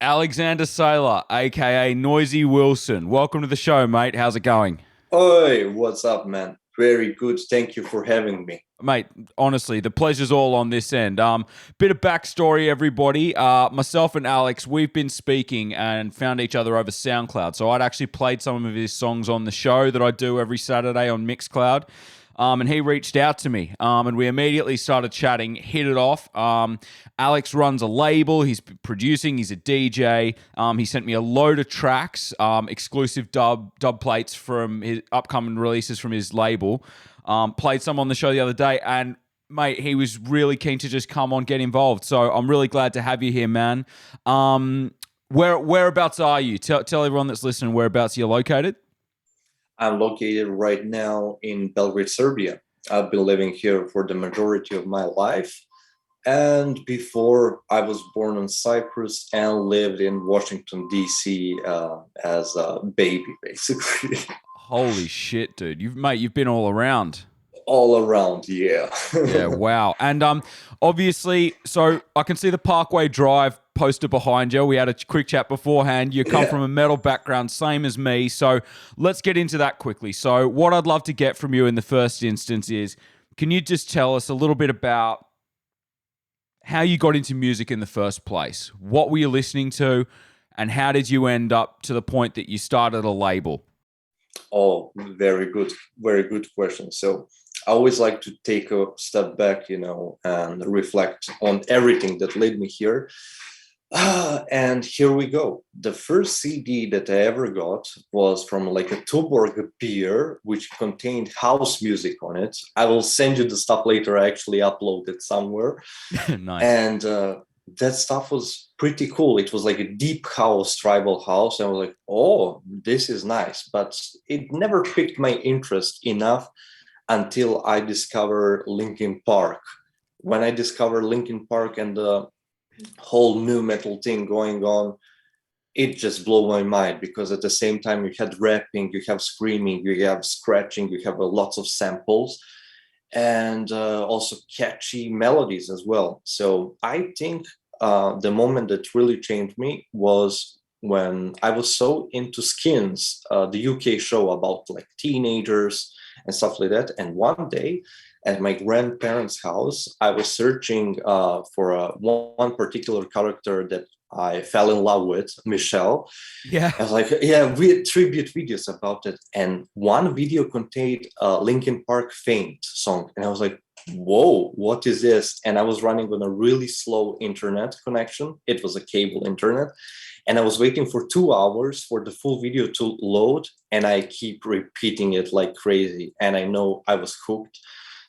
Alexander Saylor, aka Noizy Wilson. Welcome to the show, mate. How's it going? Oi, what's up, man? Very good. Thank you for having me. Mate, honestly, the pleasure's all on this end. Bit of backstory, everybody. Myself and Alex, we've been speaking and found each other over SoundCloud. So I'd actually played some of his songs on the show that I do every Saturday on Mixcloud. And he reached out to me, and we immediately started chatting, hit it off. Alex runs a label. He's producing. He's a DJ. He sent me a load of tracks, exclusive dub plates from his upcoming releases from his label. Played some on the show the other day, and mate, he was really keen to just come on, get involved. So I'm really glad to have you here, man. Whereabouts are you? Tell everyone that's listening whereabouts you're located. I'm located right now in Belgrade, Serbia. I've been living here for the majority of my life. And before, I was born in Cyprus and lived in Washington, D.C. As a baby, basically. Holy shit, dude! You've been all around. All around, yeah. Yeah, wow. And obviously, so I can see the Parkway Drive poster behind you. We had a quick chat beforehand. You come Yeah. from a metal background, same as me. So let's get into that quickly. So what I'd love to get from you in the first instance is, can you just tell us a little bit about how you got into music in the first place? What were you listening to? And how did you end up to the point that you started a label? Oh, very good question. So I always like to take a step back, and reflect on everything that led me here. And here we go. The first CD that I ever got was from like a Tuborg beer, which contained house music on it. I will send you the stuff later. I actually uploaded somewhere. Nice. And that stuff was pretty cool. It was like a deep house, tribal house. And I was like, oh, this is nice. But it never piqued my interest enough until I discovered Linkin Park. When I discovered Linkin Park and the whole new metal thing going on, it just blew my mind because at the same time you had rapping, you have screaming, you have scratching, you have lots of samples and also catchy melodies as well. So I think the moment that really changed me was when I was so into Skins, the UK show about like teenagers and stuff like that. And one day at my grandparents' house, I was searching for one particular character that I fell in love with, Michelle. Yeah. I was like, yeah, we tribute videos about it. And one video contained a Linkin Park Faint song. And I was like, whoa, what is this? And I was running on a really slow internet connection. It was a cable internet. And I was waiting for 2 hours for the full video to load. And I keep repeating it like crazy. And I know I was hooked.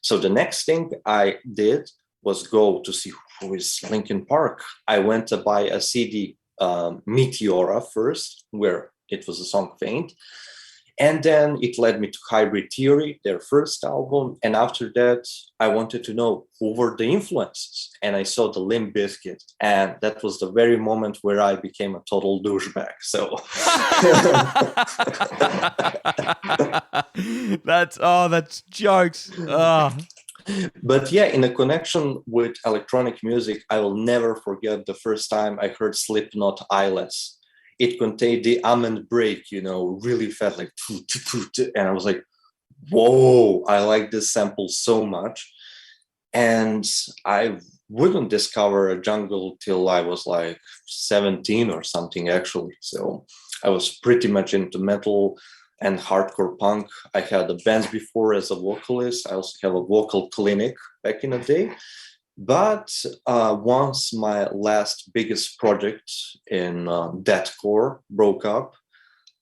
So the next thing I did was go to see who is Linkin Park. I went to buy a CD, Meteora first, where it was a song Faint. And then it led me to Hybrid Theory, their first album. And after that, I wanted to know who were the influences. And I saw the Limp Bizkit. And that was the very moment where I became a total douchebag. So that's jokes. Oh. But yeah, in a connection with electronic music, I will never forget the first time I heard Slipknot Eyeless. It contained the almond break, really felt like, and I was like, whoa, I like this sample so much. And I wouldn't discover a jungle till I was like 17 or something, actually. So I was pretty much into metal and hardcore punk. I had a band before as a vocalist. I also have a vocal clinic back in the day. But once my last biggest project in deathcore broke up,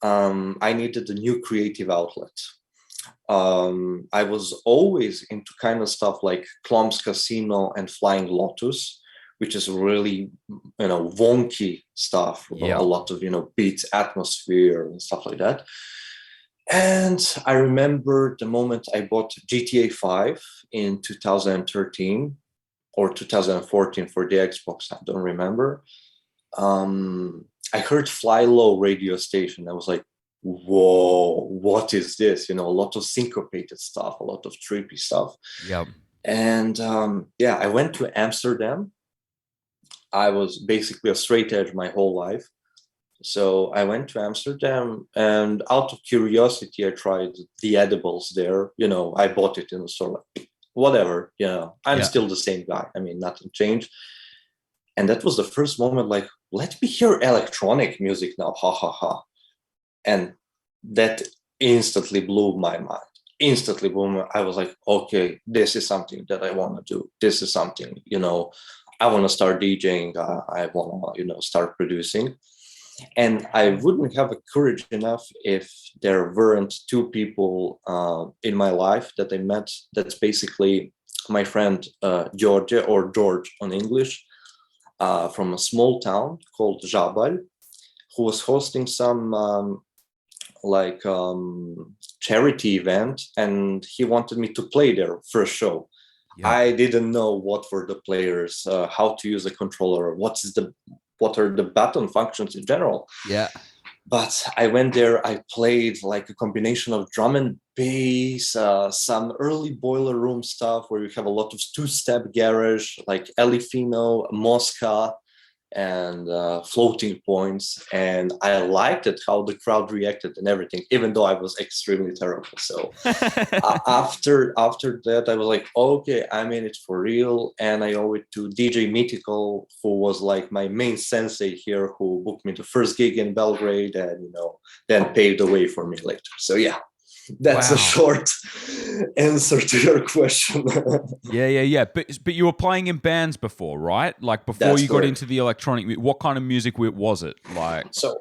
I needed a new creative outlet. I was always into kind of stuff like Klom's Casino and Flying Lotus, which is really, wonky stuff, Yeah. a lot of, beats, atmosphere and stuff like that. And I remember the moment I bought GTA 5 in 2013 or 2014 for the Xbox, I don't remember. I heard Fly Low radio station. I was like, whoa, what is this? A lot of syncopated stuff, a lot of trippy stuff. Yep. And yeah, I went to Amsterdam I was basically a straight edge my whole life. So I went to Amsterdam, and out of curiosity, I tried the edibles there. I bought it in the store, like, whatever, I'm Yeah. still the same guy. I mean, nothing changed. And that was the first moment, like, let me hear electronic music now, ha ha ha. And that instantly blew my mind. Instantly blew my, I was like, okay, this is something that I want to do. This is something, I want to start DJing. I want to, start producing. And I wouldn't have a courage enough if there weren't two people in my life that I met. That's basically my friend George, or George on English, from a small town called Jabal, who was hosting some charity event, and he wanted me to play their first show. Yeah. I didn't know what were the players, how to use a controller, what are the button functions in general. Yeah. But I went there, I played like a combination of drum and bass, some early boiler room stuff where you have a lot of two-step garage, like Elifino, Mosca, and floating points. And I liked it, how the crowd reacted and everything, even though I was extremely terrible. So after that, I was like, okay, I'm in it for real. And I owe it to DJ Mythical, who was like my main sensei here, who booked me the first gig in Belgrade, and then paved the way for me later. So yeah, that's Wow. a short answer to your question. Yeah. But you were playing in bands before, right? Like before That's you got correct. into the electronic. What kind of music was it? Like, so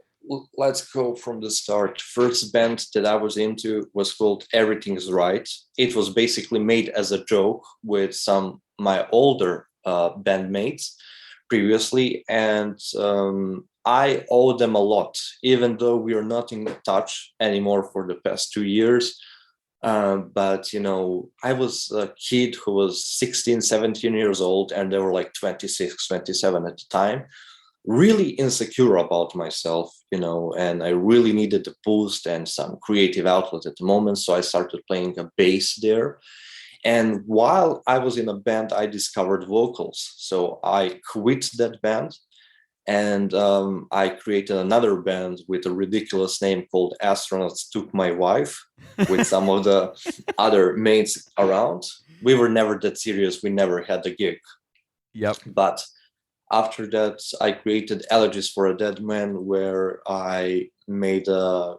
let's go from the start. First band that I was into was called Everything's Right. It was basically made as a joke with some my older bandmates previously, and I owe them a lot, even though we are not in touch anymore for the past 2 years. But I was a kid who was 16, 17 years old, and they were like 26, 27 at the time, really insecure about myself, and I really needed a boost and some creative outlet at the moment. So I started playing a bass there. And while I was in a band, I discovered vocals. So I quit that band, and I created another band with a ridiculous name called Astronauts Took My Wife, with some of the other mates around. We were never that serious. We never had a gig. yep. But after that, I created Elegies for a Dead Man, where I made a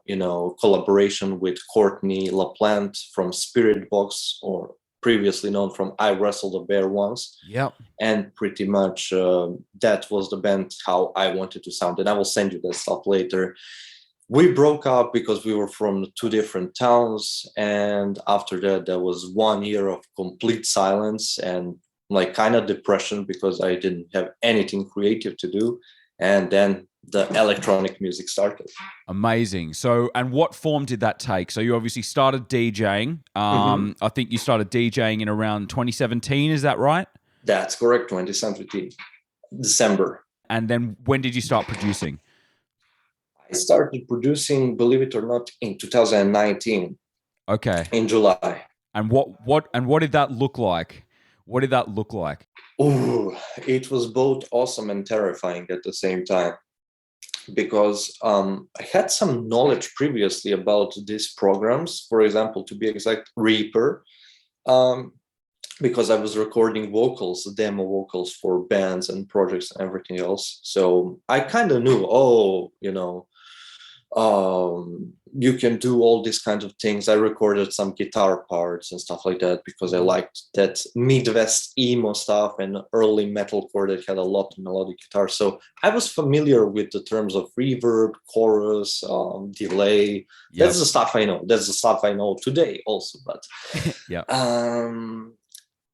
collaboration with Courtney LaPlante from Spirit Box, or previously known from I Wrestled a Bear Once. Yep. And pretty much that was the band how I wanted to sound. And I will send you that stuff later. We broke up because we were from two different towns. And after that, there was 1 year of complete silence and like kind of depression, because I didn't have anything creative to do. And then the electronic music started. Amazing. So, and what form did that take? So you obviously started DJing. I think you started DJing in around 2017. Is that right? That's correct. 2017, December. And then when did you start producing? I started producing, believe it or not, in 2019. Okay. In July. And what did that look like? What did that look like? Ooh, it was both awesome and terrifying at the same time, because I had some knowledge previously about these programs. For example, to be exact, Reaper, because I was recording vocals, demo vocals for bands and projects and everything else. So I kind of knew, you can do all these kinds of things. I recorded some guitar parts and stuff like that because I liked that Midwest emo stuff and early metalcore that had a lot of melodic guitar. So I was familiar with the terms of reverb, chorus, delay. Yep. That's the stuff I know. That's the stuff I know today also. But yeah.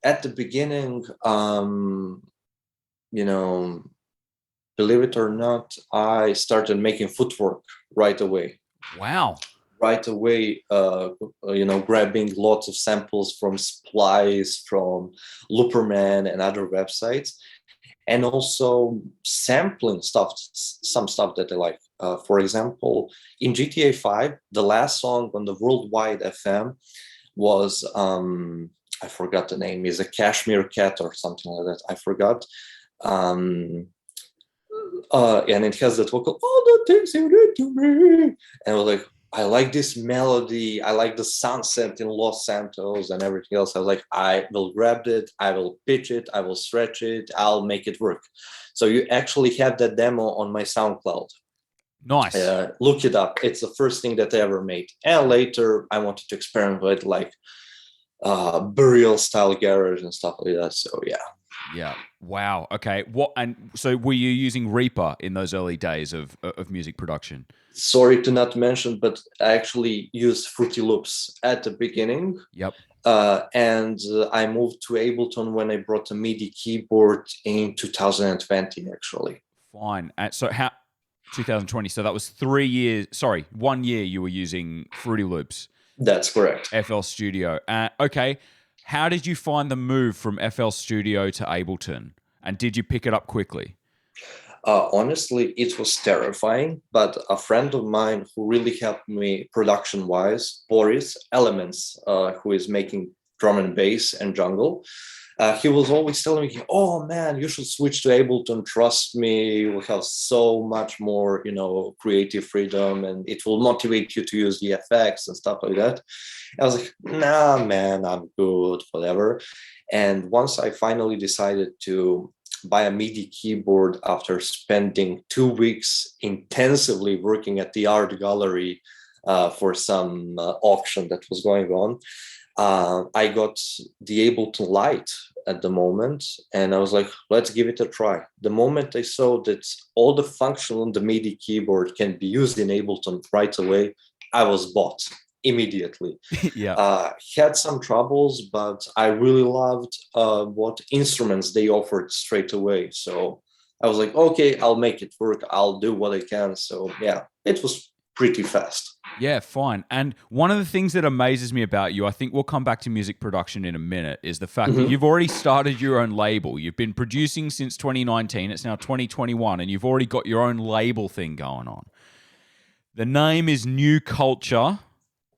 At the beginning, believe it or not, I started making footwork right away. Wow. Right away, grabbing lots of samples from Splice, from Looperman and other websites, and also sampling some stuff that I like. For example, in GTA 5, the last song on the Worldwide FM was, I forgot the name, is a Cashmere Cat or something like that. I forgot. And it has that vocal, all the things you did to me. And I was like, I like this melody. I like the sunset in Los Santos and everything else. I was like, I will grab it. I will pitch it. I will stretch it. I'll make it work. So you actually have that demo on my SoundCloud. Nice. Look it up. It's the first thing that I ever made. And later I wanted to experiment with like burial style garage and stuff like that. So yeah. Yeah. Wow. Okay. What? And so were you using Reaper in those early days of music production? Sorry to not mention, but I actually used Fruity Loops at the beginning. Yep. And I moved to Ableton when I brought a MIDI keyboard in 2020, actually. Fine. So how? 2020. So that was 3 years. Sorry, 1 year you were using Fruity Loops. That's correct. FL Studio. Okay. How did you find the move from FL Studio to Ableton? And did you pick it up quickly? Honestly, it was terrifying, but a friend of mine who really helped me production-wise, Boris Elements, who is making drum and bass and jungle, he was always telling me, oh man, you should switch to Ableton. Trust me, you will have so much more, creative freedom, and it will motivate you to use the effects and stuff like that. I was like, nah, man, I'm good, whatever. And once I finally decided to buy a MIDI keyboard after spending 2 weeks intensively working at the art gallery for some auction that was going on, I got the Ableton Lite at the moment, and I was like, let's give it a try. The moment I saw that all the function on the MIDI keyboard can be used in Ableton right away, I was bought immediately. Yeah. Had some troubles, but I really loved what instruments they offered straight away. So I was like, okay, I'll make it work. I'll do what I can. So yeah, it was pretty fast. Yeah, fine. And one of the things that amazes me about you, I think we'll come back to music production in a minute, is the fact that you've already started your own label. You've been producing since 2019. It's now 2021, and you've already got your own label thing going on. The name is Nu Kvlture.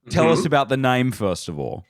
Tell us about the name, first of all.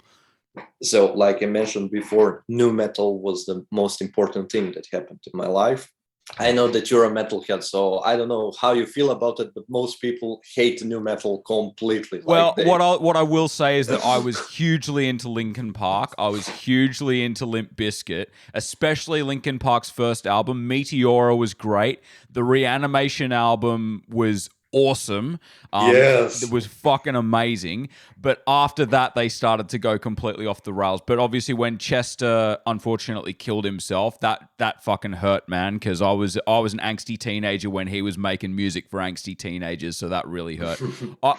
So, like I mentioned before, nu metal was the most important thing that happened in my life. I know that you're a metalhead, so I don't know how you feel about it, but most people hate nu metal completely. Well, what I will say is that I was hugely into Linkin Park. I was hugely into Limp Bizkit, especially Linkin Park's first album. Meteora was great. The Reanimation album was awesome. Yes. It was fucking amazing. But after that, they started to go completely off the rails. But obviously, when Chester unfortunately killed himself, that fucking hurt, man. Because I was an angsty teenager when he was making music for angsty teenagers, so that really hurt.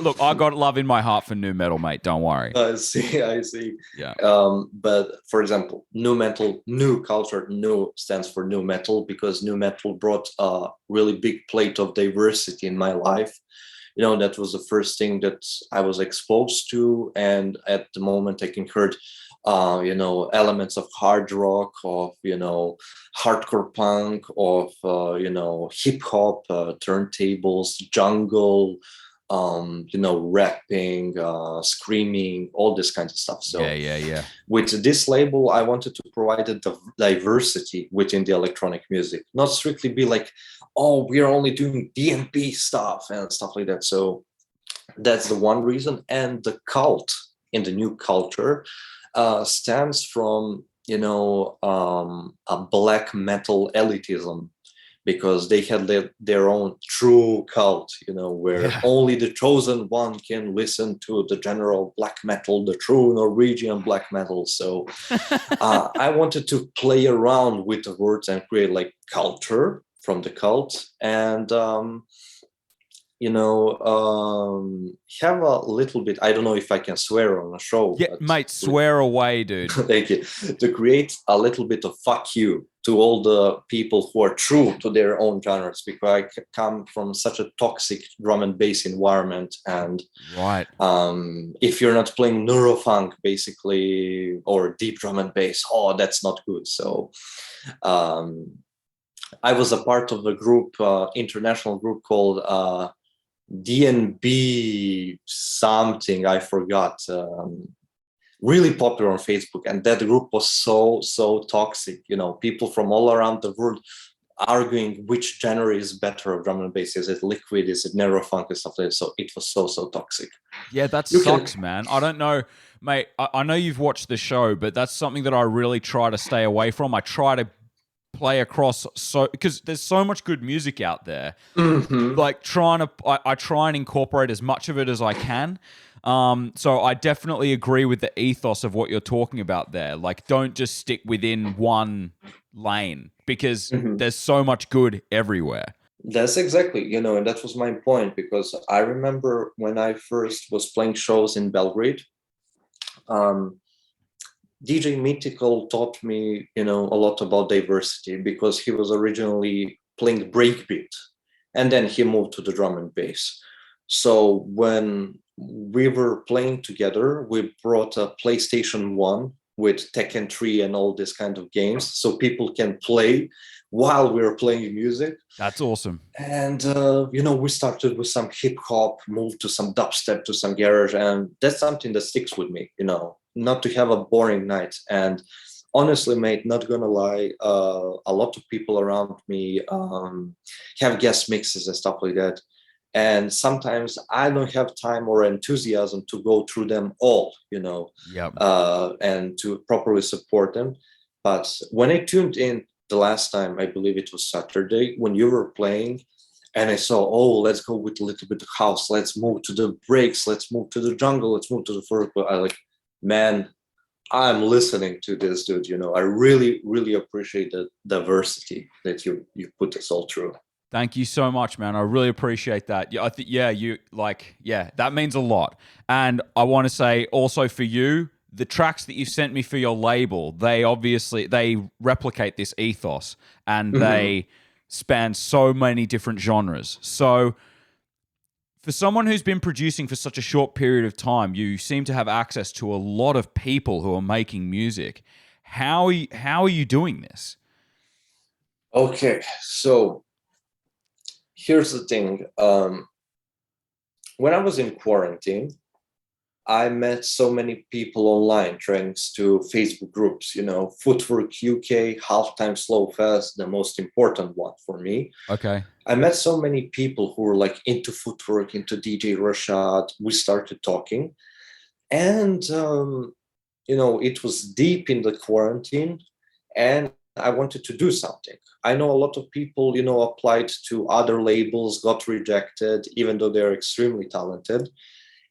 Look, I got love in my heart for nu metal, mate. Don't worry. I see. Yeah. But for example, nu metal, Nu Kvlture, nu stands for nu metal because nu metal brought a really big plate of diversity in my life. That was the first thing that I was exposed to, and at the moment I can hear elements of hard rock, of hardcore punk, of hip hop, turntables, jungle, rapping, screaming, all this kind of stuff. So yeah. With this label, I wanted to provide a diversity within the electronic music, not strictly be like, oh, we're only doing DNP stuff and stuff like that. So that's the one reason. And the cult in the Nu Kvlture stems from, a black metal elitism, because they had their own true cult, where only the chosen one can listen to the general black metal, the true Norwegian black metal. So I wanted to play around with the words and create like culture from the cult, and have a little bit, I don't know if I can swear on a show. Yeah, but mate, swear away, dude. Thank you. To create a little bit of fuck you to all the people who are true to their own genres, because I come from such a toxic drum and bass environment, and right. If you're not playing neurofunk basically, or deep drum and bass, that's not good. So I was a part of a group, international group called DNB something, I forgot, really popular on Facebook. And that group was so toxic. People from all around the world arguing which genre is better of drum and bass. Is it liquid? Is it narrow funk and stuff like that? So it was so toxic. Yeah, that You can, sucks, man. I don't know, mate. I know you've watched the show, but that's something that I really try to stay away from. I try to play across because there's so much good music out there. Mhm. Like I try and incorporate as much of it as I can. So I definitely agree with the ethos of what you're talking about there. Like, don't just stick within one lane because Mhm. there's so much good everywhere. That's exactly, and that was my point, because I remember when I first was playing shows in Belgrade, um, DJ Mythical taught me, a lot about diversity, because he was originally playing breakbeat and then he moved to the drum and bass. So when we were playing together, we brought a PlayStation 1 with Tekken 3 and all this kind of games so people can play while we were playing music. That's awesome. And we started with some hip hop, moved to some dubstep, to some garage, and that's something that sticks with me, not to have a boring night. And honestly, mate, not gonna lie, a lot of people around me have guest mixes and stuff like that, and sometimes I don't have time or enthusiasm to go through them all, Yep. and to properly support them. But when I tuned in the last time, I believe it was Saturday, when you were playing, and I saw, oh, let's go with a little bit of house, let's move to the breaks, let's move to the jungle, let's move to the footwork. I like, man, I'm listening to this dude. I really, really appreciate the diversity that you put us all through. Thank you so much, man. I really appreciate that. Yeah, I think that means a lot. And I want to say also for you, the tracks that you sent me for your label, they replicate this ethos and Mhm. they span so many different genres. So for someone who's been producing for such a short period of time, you seem to have access to a lot of people who are making music. How are you doing this? Okay, so here's the thing. When I was in quarantine, I met so many people online thanks to Facebook groups, Footwork UK, Halftime Slow Fest, the most important one for me. Okay. I met so many people who were like into footwork, into DJ Rashad. We started talking, and it was deep in the quarantine, and I wanted to do something. I know a lot of people, applied to other labels, got rejected, even though they're extremely talented.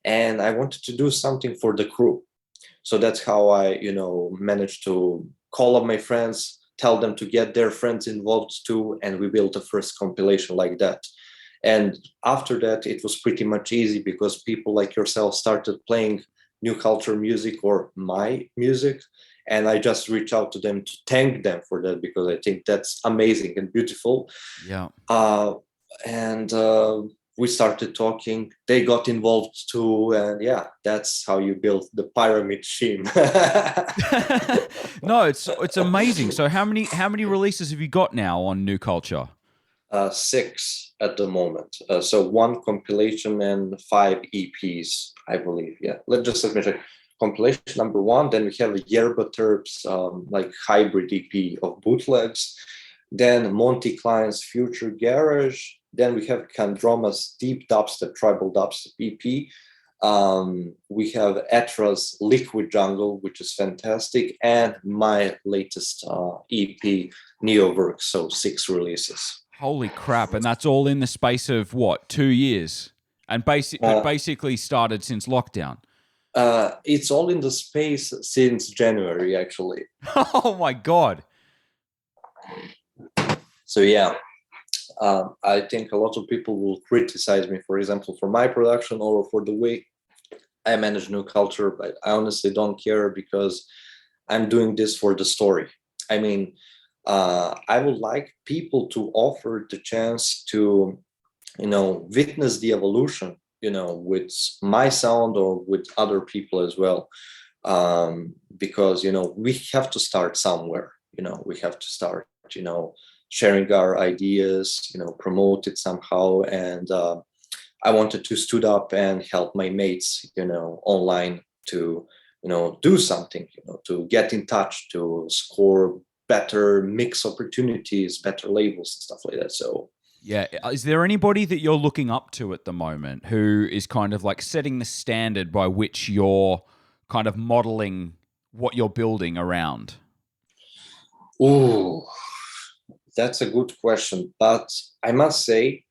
And I wanted to do something for the crew. So that's how I, managed to call up my friends, tell them to get their friends involved too, and we built the first compilation like that. And after that, it was pretty much easy because people like yourself started playing Nu Kvlture music or my music. And I just reached out to them to thank them for that, because I think that's amazing and beautiful. Yeah. And we started talking. They got involved too, and yeah, that's how you build the pyramid scheme. No, it's amazing. So how many releases have you got now on Nu Kvlture? 6 at the moment. So 1 compilation and 5 EPs, I believe. Yeah, let me check. Compilation number 1. Then we have a Yerba Terps like hybrid EP of bootlegs. Then Monty Klein's Future Garage. Then we have Kandroma's Deep Dubstep, Tribal Dubstep EP. We have Etra's Liquid Jungle, which is fantastic, and my latest EP, Neowork. So 6 releases. Holy crap! And that's all in the space of what, 2 years? And basically started since lockdown. It's all in the space since January, actually. Oh my god! So yeah, I think a lot of people will criticize me, for example, for my production or for the way I manage Nu Kvlture, but I honestly don't care, because I'm doing this for the story. I mean, I would like people to offer the chance to, witness the evolution, with my sound or with other people as well. Because, we have to start somewhere, we have to start, sharing our ideas, promote it somehow. And I wanted to stood up and help my mates, online to, do something, to get in touch, to score better mix opportunities, better labels and stuff like that. So Yeah. Is there anybody that you're looking up to at the moment who is kind of like setting the standard by which you're kind of modeling what you're building around? ooh, that's a good question. But I must say,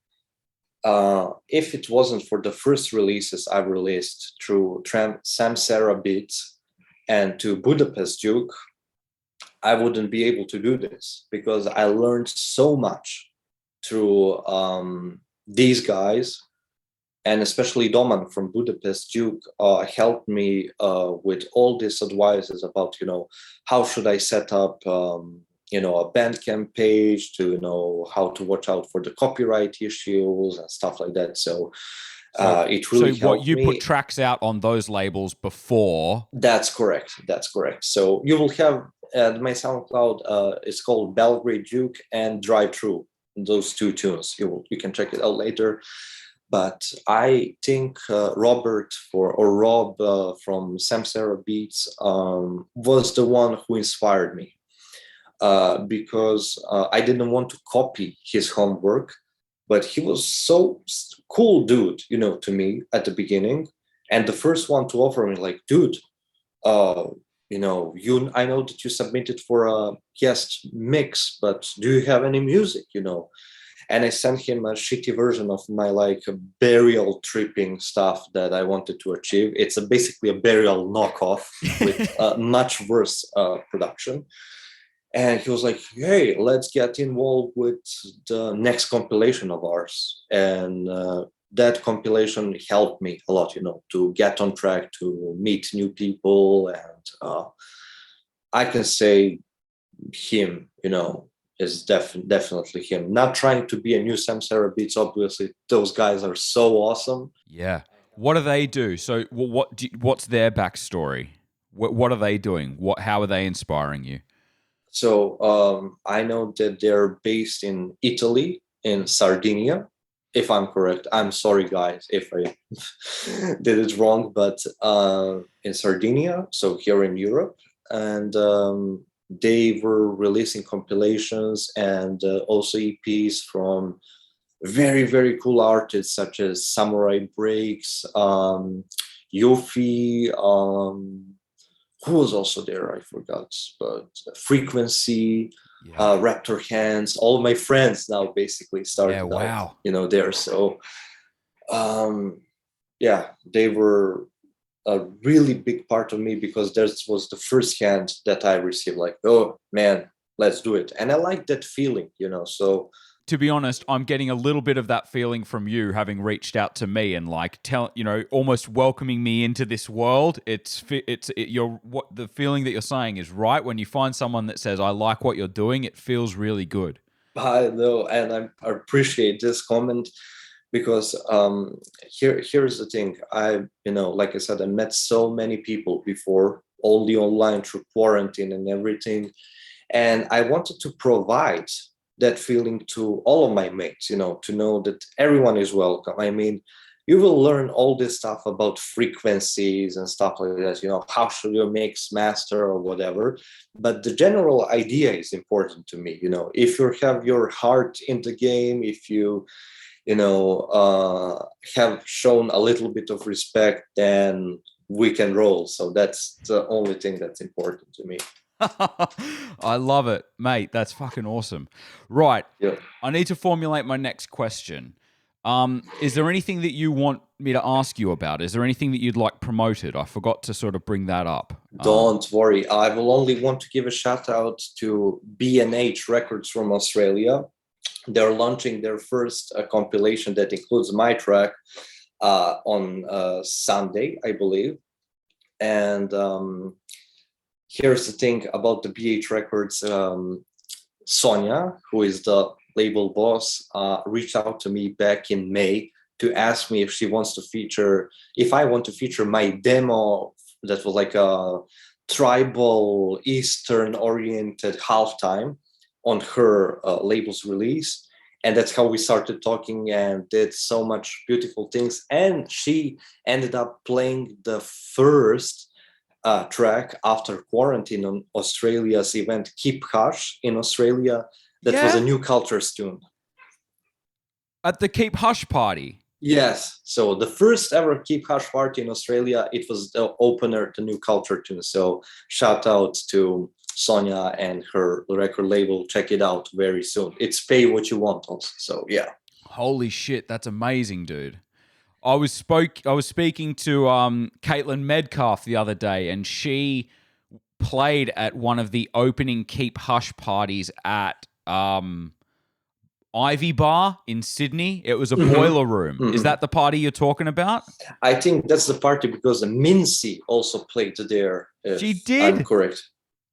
if it wasn't for the first releases I've released through Samsara Beats and to Budapest Duke, I wouldn't be able to do this, because I learned so much through these guys, and especially Doman from Budapest Duke helped me with all these advices about, how should I set up, a Bandcamp page, to how to watch out for the copyright issues and stuff like that. So it really So what, helped you me. put tracks out on those labels before? That's correct. That's correct. So you will have my SoundCloud. It's called Belgrade Duke and Drive Through. Those two tunes. You can check it out later. But I think Rob from Samsara Beats was the one who inspired me, because I didn't want to copy his homework, but he was so cool dude, to me at the beginning. And the first one to offer me, like, dude, I know that you submitted for a guest mix, but do you have any music, And I sent him a shitty version of my burial tripping stuff that I wanted to achieve. It's basically a burial knockoff with much worse production. And he was like, hey, let's get involved with the next compilation of ours. And that compilation helped me a lot, to get on track, to meet new people. And I can say him, is definitely him. Not trying to be a new Samsara Beats, obviously. Those guys are so awesome. Yeah. What do they do? So what's their backstory? What are they doing? How are they inspiring you? So I know that they're based in Italy, in Sardinia, if I'm correct. I'm sorry, guys, if I did it wrong, but in Sardinia, so here in Europe. And they were releasing compilations and also EPs from very, very cool artists such as Samurai Breaks, Yofi, who was also there, I forgot, but Frequency, Raptor Hands, all my friends now basically started out, there. So they were a really big part of me, because that was the first hand that I received, like, oh man, let's do it. And I like that feeling, so. To be honest, I'm getting a little bit of that feeling from you, having reached out to me and almost welcoming me into this world. What the feeling that you're saying is right. When you find someone that says, I like what you're doing, it feels really good. I know, and I appreciate this comment, because here's the thing. Like I said, I met so many people before, all the online through quarantine and everything. And I wanted to provide that feeling to all of my mates, to know that everyone is welcome. I mean, you will learn all this stuff about frequencies and stuff like that, how should you mix, master, or whatever. But the general idea is important to me, if you have your heart in the game, if you, have shown a little bit of respect, then we can roll. So that's the only thing that's important to me. I love it, mate. That's fucking awesome. Right. Yeah. I need to formulate my next question. Is there anything that you want me to ask you about? Is there anything that you'd like promoted? I forgot to sort of bring that up. Don't worry. I will only want to give a shout out to B&H Records from Australia. They're launching their first compilation that includes my track on Sunday, I believe. And here's the thing about the BH Records. Sonia, who is the label boss, reached out to me back in May to ask me if I want to feature my demo that was like a tribal Eastern oriented halftime on her label's release. And that's how we started talking and did so much beautiful things. And she ended up playing the first track after quarantine on Australia's event Keep Hush in Australia. That was a Nu Kvlture's tune. At the Keep Hush party. Yes. So the first ever Keep Hush party in Australia, it was the opener to Nu Kvlture tune. So shout out to Sonia and her record label. Check it out very soon. It's pay what you want also. So yeah. Holy shit, that's amazing, dude. I was speaking to Caitlin Medcalf the other day, and she played at one of the opening Keep Hush parties at Ivy Bar in Sydney. It was a boiler room. Is that the party you're talking about? I think that's the party because Mincy also played there. She did? I'm correct.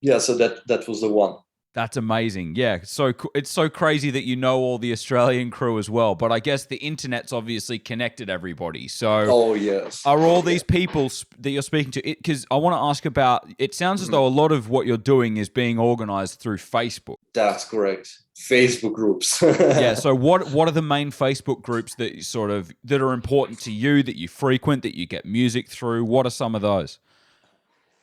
Yeah, so that was the one. That's amazing. Yeah, so it's so crazy that you know all the Australian crew as well. But I guess the internet's obviously connected everybody. So, yes, are all these people that you're speaking to? Because I want to ask about. It sounds as though a lot of what you're doing is being organized through Facebook. That's correct. Facebook groups. Yeah. So, what are the main Facebook groups that that are important to you, that you frequent, that you get music through? What are some of those?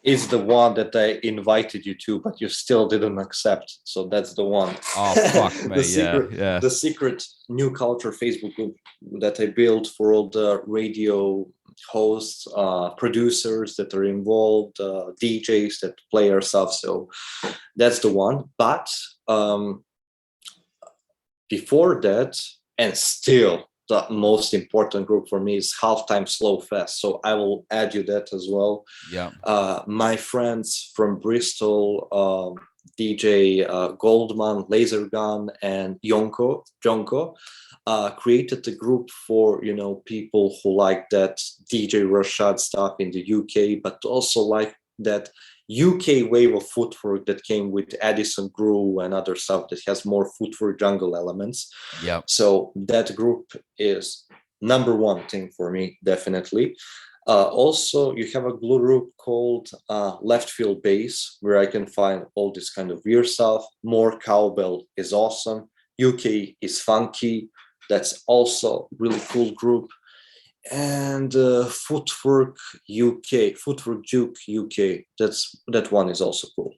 Is the one that I invited you to, but you still didn't accept. So that's the one. Oh, fuck me. The secret Nu Kvlture Facebook group that I built for all the radio hosts, producers that are involved, DJs that play our stuff. So that's the one. But before that, and still, the most important group for me is Halftime Slow Fest. So I will add you that as well. Yeah. My friends from Bristol, DJ Goldman, Laser Gun, and Jonko, created a group for people who like that DJ Rashad stuff in the UK, but also like that UK wave of footwork that came with Addison Groove and other stuff that has more footwork jungle elements. Yeah. So that group is number one thing for me, definitely. Also, you have a group called Left Field Bass, where I can find all this kind of weird stuff. More Cowbell is awesome. UK is funky. That's also really cool group. And Footwork Juke UK. That one is also cool.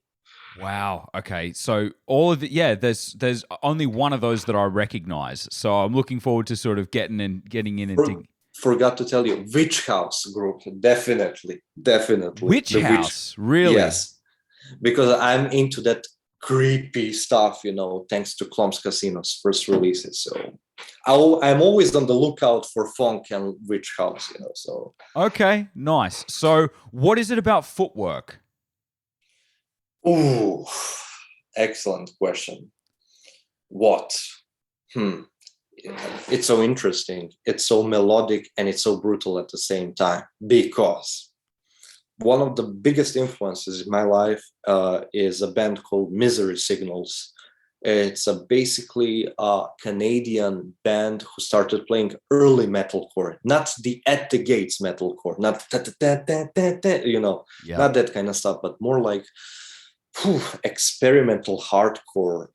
Wow. Okay. So all of it, there's only one of those that I recognize. So I'm looking forward to sort of getting in and forgot to tell you, Witch House group, definitely. Witch House, really? Yes, because I'm into that creepy stuff, thanks to Klomps Casino's first releases. So I'm always on the lookout for funk and Witch House, So okay, nice. So what is it about Footwork? Ooh, excellent question. What? It's so interesting. It's so melodic and it's so brutal at the same time, because one of the biggest influences in my life is a band called Misery Signals. It's basically a Canadian band who started playing early metalcore, not the At the Gates metalcore, not not that kind of stuff, but more like experimental hardcore,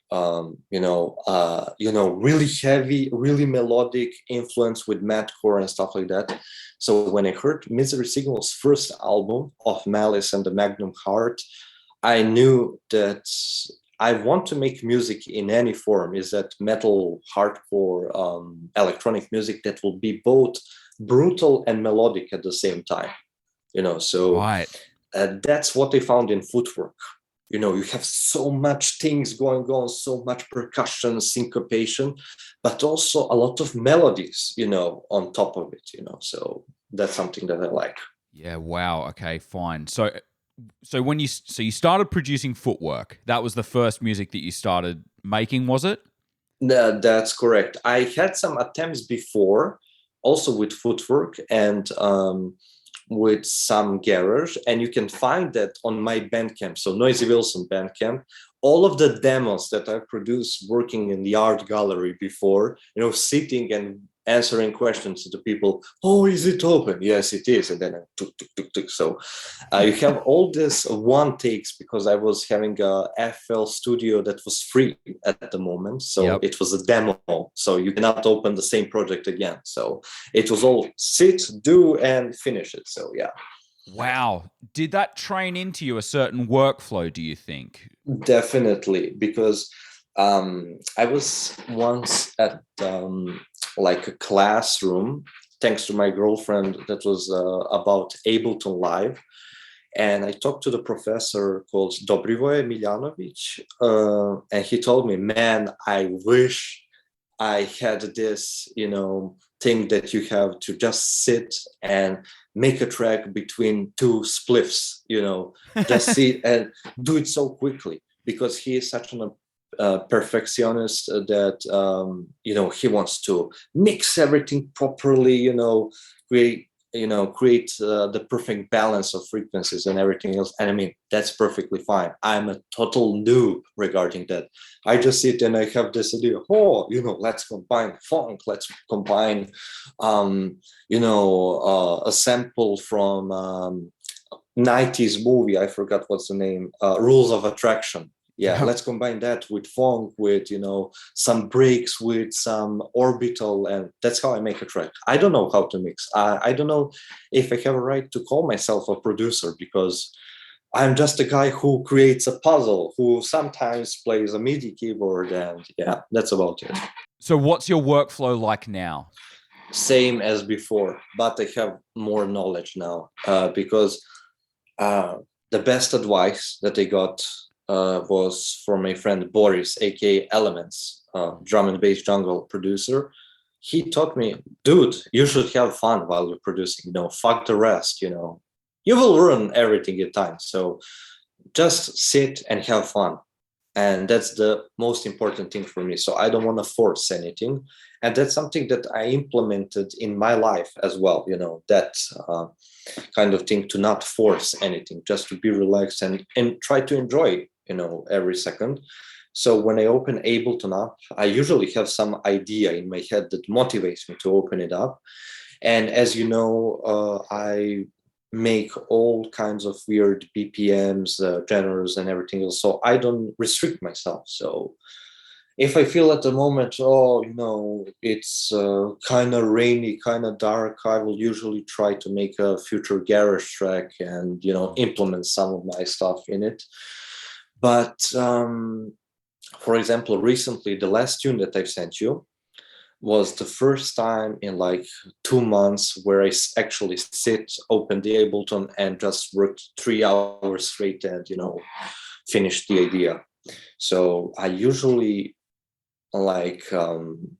really heavy, really melodic influence with mathcore and stuff like that. So when I heard Misery Signals' first album of Malice and the Magnum Heart, I knew that I want to make music in any form. Is that metal, hardcore, electronic music that will be both brutal and melodic at the same time, so right. That's what they found in Footwork. You have so much things going on, so much percussion, syncopation, but also a lot of melodies, on top of it, so that's something that I like. Yeah. Wow. Okay, fine. So when you started producing Footwork, that was the first music that you started making, was it? That's correct. I had some attempts before, also with Footwork and with some garage, and you can find that on my Bandcamp, so Noizy Wilson Bandcamp. All of the demos that I produced working in the art gallery before, sitting and answering questions to the people. Oh, is it open? Yes, it is. And then I tuk. So you have all this one takes, because I was having a FL Studio that was free at the moment. So It was a demo. So you cannot open the same project again. So it was all sit, do, and finish it. So yeah. Wow. Did that train into you a certain workflow, do you think? Definitely, because I was once at like a classroom, thanks to my girlfriend, that was about Ableton Live. And I talked to the professor called Dobrivoje Miljanovic, and he told me, man, I wish I had this, thing that you have to just sit and make a track between two spliffs, just sit and do it so quickly, because he is such an perfectionist that he wants to mix everything properly, create the perfect balance of frequencies and everything else. And I mean, that's perfectly fine. I'm a total noob regarding that. I just sit and I have this idea, let's combine funk, let's combine a sample from 90s movie, I forgot what's the name, Rules of Attraction. Yeah, let's combine that with funk, with some breaks, with some orbital, and that's how I make a track. I don't know how to mix. I don't know if I have a right to call myself a producer, because I'm just a guy who creates a puzzle, who sometimes plays a MIDI keyboard, and yeah, that's about it. So what's your workflow like now? Same as before, but I have more knowledge now, because the best advice that I got was from my friend Boris, aka Elements, drum and bass jungle producer. He taught me, dude, you should have fun while you're producing. Fuck the rest. You will ruin everything in time. So just sit and have fun. And that's the most important thing for me. So I don't want to force anything. And that's something that I implemented in my life as well. That kind of thing, to not force anything, just to be relaxed and try to enjoy, every second. So when I open Ableton up, I usually have some idea in my head that motivates me to open it up. And as you know, I make all kinds of weird BPMs, genres, and everything else. So I don't restrict myself. So if I feel at the moment, it's kind of rainy, kind of dark, I will usually try to make a future garage track and, implement some of my stuff in it. But for example, recently, the last tune that I've sent you was the first time in like 2 months where I actually sit, open the Ableton, and just worked 3 hours straight and, finish the idea. So I usually like in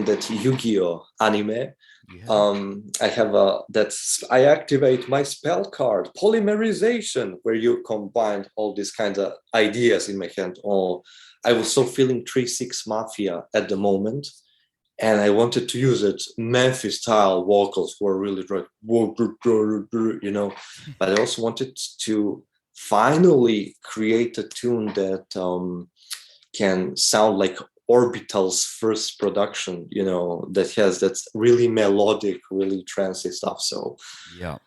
that Yu-Gi-Oh anime, I have I activate my spell card, polymerization, where you combine all these kinds of ideas in my head. Oh, I was so feeling 3/6 Mafia at the moment, and I wanted to use it. Memphis style vocals were really dry, but I also wanted to finally create a tune that can sound like Orbital's first production, that's really melodic, really trancy stuff. So yeah,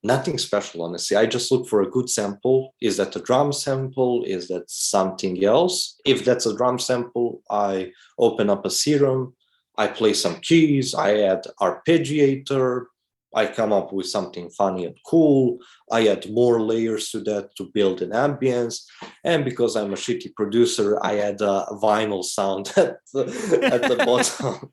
nothing special, honestly. I just look for a good sample. Is that a drum sample? Is that something else? If that's a drum sample, I open up a Serum, I play some keys, I add arpeggiator, I come up with something funny and cool. I add more layers to that to build an ambience. And because I'm a shitty producer, I add a vinyl sound at the bottom.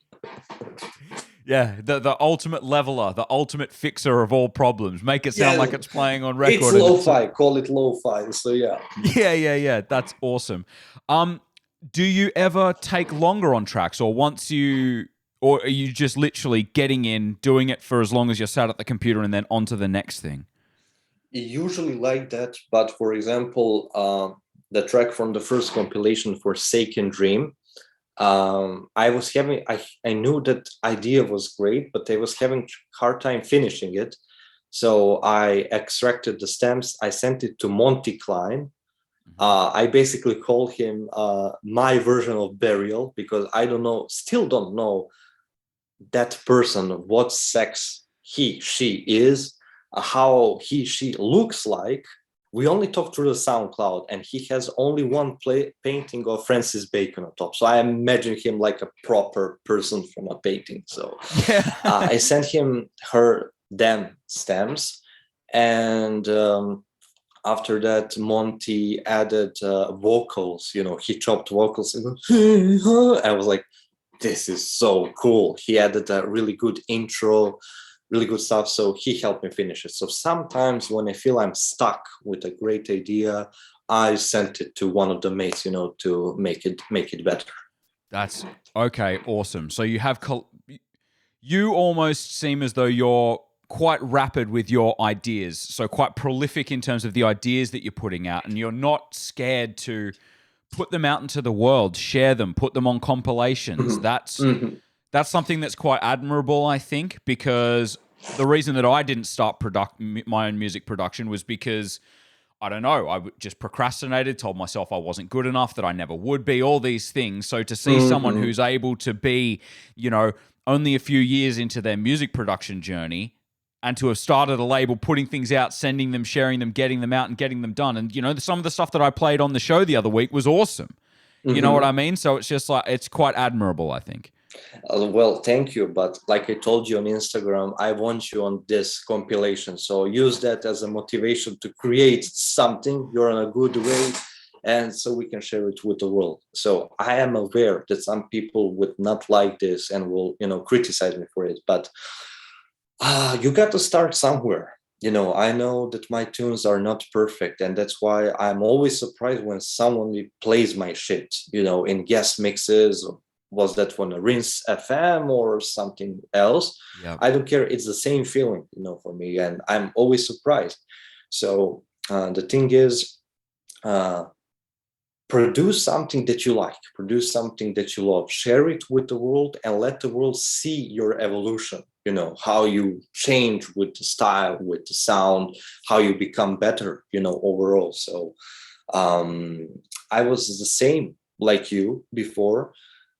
Yeah, the ultimate leveler, the ultimate fixer of all problems. Make it sound like it's playing on record. It's lo-fi. Call it lo-fi. So yeah. Yeah. That's awesome. Do you ever take longer on tracks, or or are you just literally getting in, doing it for as long as you're sat at the computer, and then on to the next thing? Usually like that, but for example, the track from the first compilation for Seiken Dream, I was having, I knew that idea was great, but I was having hard time finishing it. So I extracted the stems, I sent it to Monty Klein. I basically call him my version of Burial, because I still don't know that person, what sex she is, how she looks like. We only talk through the SoundCloud, and he has only one painting of Francis Bacon on top. So I imagine him like a proper person from a painting. So I sent him her then stems, and after that Monty added vocals. He chopped vocals and I was like, this is so cool. He added a really good intro, really good stuff. So he helped me finish it. So sometimes when I feel I'm stuck with a great idea, I sent it to one of the mates, to make it better. That's okay. Awesome. So you almost seem as though you're quite rapid with your ideas. So quite prolific in terms of the ideas that you're putting out, and you're not scared to put them out into the world, share them, put them on compilations. Mm-hmm. That's something that's quite admirable, I think, because the reason that I didn't start my own music production was because, I don't know, I just procrastinated, told myself I wasn't good enough, that I never would be, all these things. So to see someone who's able to be, only a few years into their music production journey and to have started a label, putting things out, sending them, sharing them, getting them out and getting them done. And, some of the stuff that I played on the show the other week was awesome. You know what I mean? So it's just like, it's quite admirable, I think. Well, thank you. But like I told you on Instagram, I want you on this compilation. So use that as a motivation to create something. You're in a good way. And so we can share it with the world. So I am aware that some people would not like this and will, criticize me for it. But you got to start somewhere. I know that my tunes are not perfect, and that's why I'm always surprised when someone plays my shit, in guest mixes. Was that one a Rinse FM or something else? Yep. I don't care. It's the same feeling, for me, and I'm always surprised. So the thing is, produce something that you like, produce something that you love, share it with the world, and let the world see your evolution. How you change with the style, with the sound, how you become better, overall. So I was the same like you before,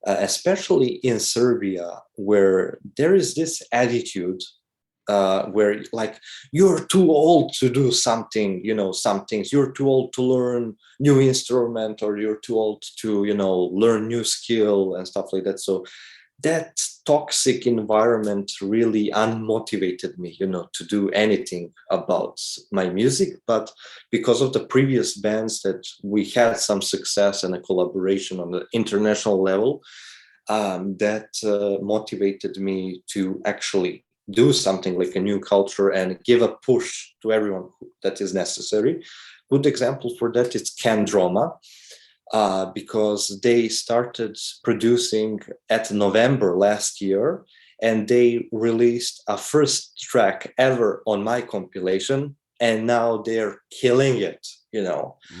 especially in Serbia, where there is this attitude where like, you're too old to do something, some things, you're too old to learn new instrument, or you're too old to, learn new skill and stuff like that. So that toxic environment really unmotivated me, to do anything about my music. But because of the previous bands that we had some success and a collaboration on the international level, that motivated me to actually do something like a Nu Kvlture and give a push to everyone that is necessary. Good example for that is Can Drama. Because they started producing at November last year, and they released a first track ever on my compilation, and now they're killing it.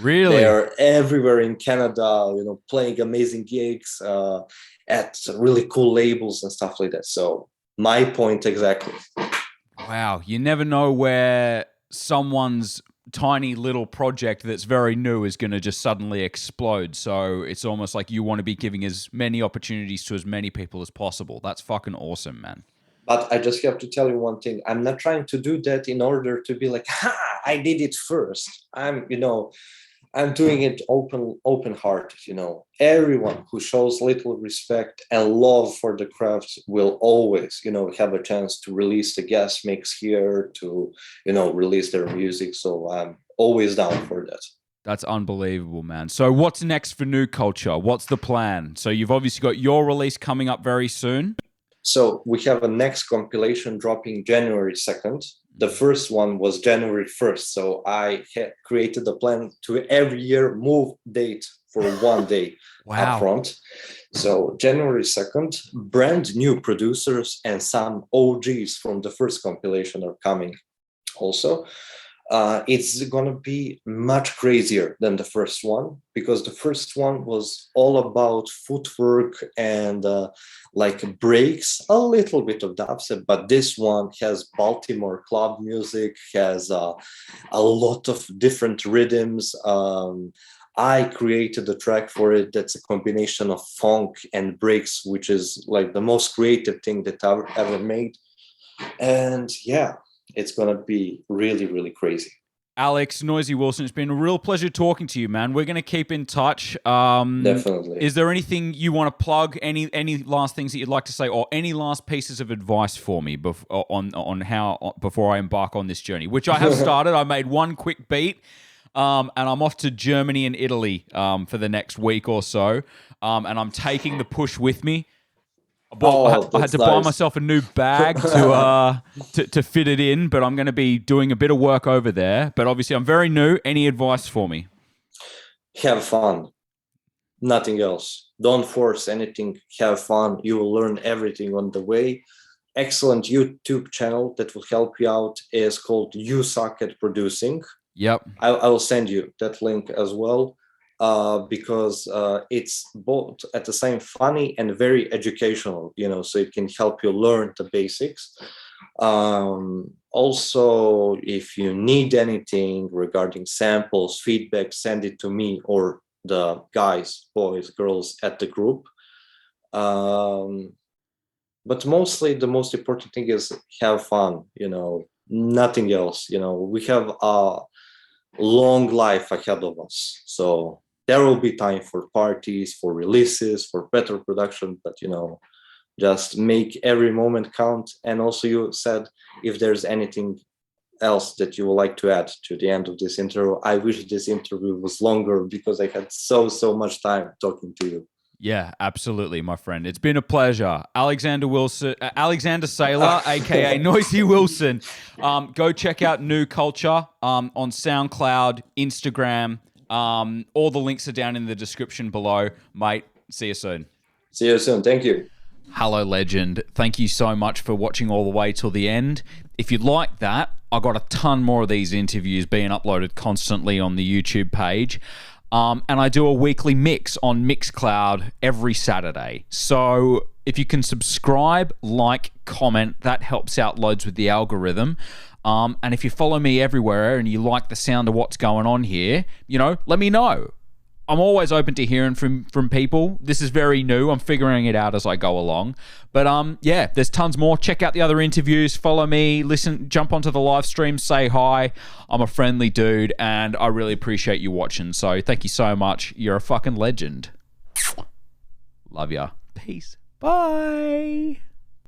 Really? They're everywhere in Canada, playing amazing gigs at really cool labels and stuff like that. So my point exactly. Wow, you never know where someone's tiny little project that's very new is going to just suddenly explode. So it's almost like you want to be giving as many opportunities to as many people as possible. That's fucking awesome, man. But I just have to tell you one thing. I'm not trying to do that in order to be like, ha, I did it first. I'm doing it open-hearted. Everyone who shows little respect and love for the craft will always, have a chance to release the guest mix here, to, release their music. So I'm always down for that. That's unbelievable, man. So what's next for Nu Kvlture? What's the plan? So you've obviously got your release coming up very soon. So we have a next compilation dropping January 2nd. The first one was January 1st. So I had created a plan to every year move date for one day up front. So January 2nd, brand new producers and some OGs from the first compilation are coming also. It's going to be much crazier than the first one, because the first one was all about footwork and like breaks, a little bit of dubstep, but this one has Baltimore club music, has a lot of different rhythms. I created a track for it that's a combination of funk and breaks, which is like the most creative thing that I've ever made. And yeah, it's going to be really, really crazy. Alex, Noizy Wilson, it's been a real pleasure talking to you, man. We're going to keep in touch. Definitely. Is there anything you want to plug? Any last things that you'd like to say, or any last pieces of advice for me before I embark on this journey, which I have started? I made one quick beat, and I'm off to Germany and Italy for the next week or so, and I'm taking the push with me. I had to buy myself a new bag to fit it in, but I'm going to be doing a bit of work over there. But obviously, I'm very new. Any advice for me? Have fun. Nothing else. Don't force anything. Have fun. You will learn everything on the way. Excellent YouTube channel that will help you out is called You Suck at Producing. Yep. I will send you that link as well. Because it's both at the same funny and very educational, so it can help you learn the basics. Also, if you need anything regarding samples, feedback, send it to me or the guys, boys, girls at the group. But mostly the most important thing is have fun, nothing else. We have a long life ahead of us. So there will be time for parties, for releases, for better production, but just make every moment count. And also you said, if there's anything else that you would like to add to the end of this interview, I wish this interview was longer because I had so much time talking to you. Yeah, absolutely, my friend. It's been a pleasure. Alexander Saylor, aka Noizy Wilson. Go check out Nu Kvlture on SoundCloud, Instagram. All the links are down in the description below, mate. See you soon. See you soon. Thank you. Hello, legend. Thank you so much for watching all the way till the end. If you like that, I got a ton more of these interviews being uploaded constantly on the YouTube page. And I do a weekly mix on Mixcloud every Saturday. So if you can subscribe, like, comment, that helps out loads with the algorithm. And if you follow me everywhere and you like the sound of what's going on here, let me know. I'm always open to hearing from people. This is very new. I'm figuring it out as I go along. But yeah, there's tons more. Check out the other interviews. Follow me. Listen. Jump onto the live stream. Say hi. I'm a friendly dude, and I really appreciate you watching. So thank you so much. You're a fucking legend. Love ya. Peace. Bye.